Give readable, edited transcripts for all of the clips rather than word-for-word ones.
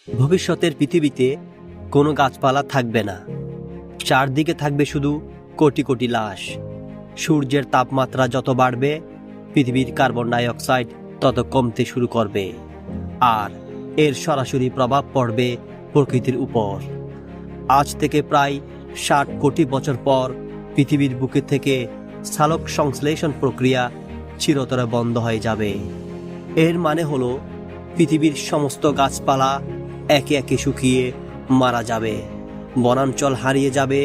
ভবিষ্যতের পৃথিবীতে কোনো গাছপালা থাকবে না। চারদিকে থাকবে শুধু কোটি কোটি লাশ। সূর্যের তাপমাত্রা যত বাড়বে, পৃথিবীর কার্বন ডাই অক্সাইড তত কমতে শুরু করবে, আর এর সরাসরি প্রভাব পড়বে প্রকৃতির উপর। আজ থেকে প্রায় ৬০ কোটি বছর পর পৃথিবীর বুকে থেকে সালোক সংশ্লেষণ প্রক্রিয়া চিরতরে বন্ধ হয়ে যাবে। এর মানে হলো পৃথিবীর সমস্ত গাছপালা একে একে শুকিয়ে মারা যাবে, বনাঞ্চল হারিয়ে যাবে,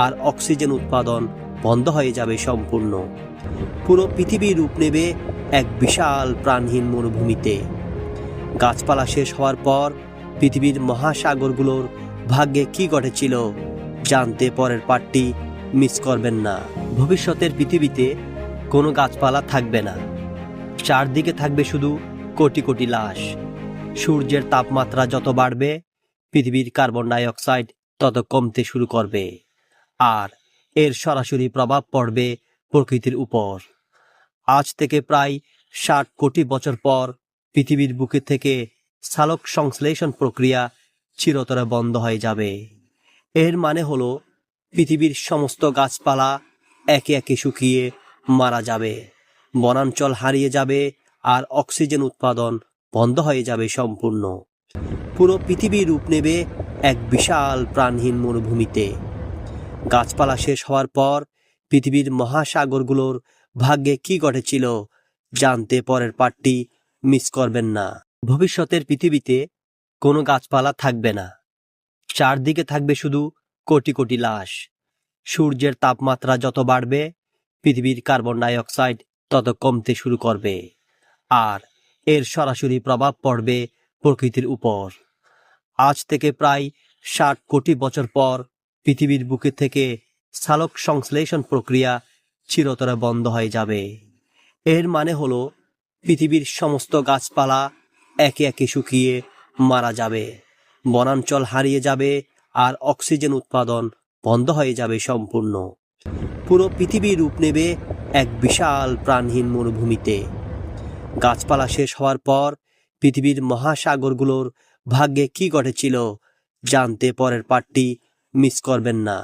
আর অক্সিজেন উৎপাদন বন্ধ হয়ে যাবে সম্পূর্ণ। পুরো পৃথিবী রূপ নেবে এক বিশাল প্রাণহীন মরুভূমিতে। গাছপালা শেষ হওয়ার পর পৃথিবীর মহাসাগরগুলোর ভাগ্যে কি ঘটেছিল জানতে পরের পার্টটি মিস করবেন না। ভবিষ্যতের পৃথিবীতে কোনো গাছপালা থাকবে না। চারদিকে থাকবে শুধু কোটি কোটি লাশ। সূর্যের তাপমাত্রা যত বাড়বে, পৃথিবীর কার্বন ডাই অক্সাইড তত কমতে শুরু করবে, আর এর সরাসরি প্রভাব পড়বে প্রকৃতির উপর। আজ থেকে প্রায় ৬০ কোটি বছর পর পৃথিবীর বুকে থেকে সালোক সংশ্লেষণ প্রক্রিয়া চিরতরে বন্ধ হয়ে যাবে। এর মানে হলো পৃথিবীর সমস্ত গাছপালা একে একে শুকিয়ে মারা যাবে, বনাঞ্চল হারিয়ে যাবে, আর অক্সিজেন উৎপাদন বন্ধ হয়ে যাবে সম্পূর্ণ। পুরো পৃথিবী রূপ নেবে এক বিশাল প্রাণহীন মরুভূমিতে। গাছপালা শেষ হওয়ার পর পৃথিবীর মহাসাগরগুলোর ভাগ্যে কি ঘটেছিল জানতে পরের পার্টটি মিস করবেন না। ভবিষ্যতের পৃথিবীতে কোনো গাছপালা থাকবে না। চারদিকে থাকবে শুধু কোটি কোটি লাশ। সূর্যের তাপমাত্রা যত বাড়বে, পৃথিবীর কার্বন ডাই অক্সাইড তত কমতে শুরু করবে, আর এর সরাসরি প্রভাব পড়বে প্রকৃতির উপর। আজ থেকে প্রায় ৬০ কোটি বছর পর পৃথিবীর বুকে থেকে সালোক সংশ্লেষণ প্রক্রিয়া চিরতরে বন্ধ হয়ে যাবে। এর মানে হলো পৃথিবীর সমস্ত গাছপালা একে একে শুকিয়ে মারা যাবে, বনাঞ্চল হারিয়ে যাবে, আর অক্সিজেন উৎপাদন বন্ধ হয়ে যাবে সম্পূর্ণ। পুরো পৃথিবী রূপ নেবে এক বিশাল প্রাণহীন মরুভূমিতে। গাছপালা শেষ হওয়ার পর পৃথিবীর মহাসাগরগুলোর ভাগ্যে কি ঘটেছিল জানতে পরের পার্টটি মিস করবেন না।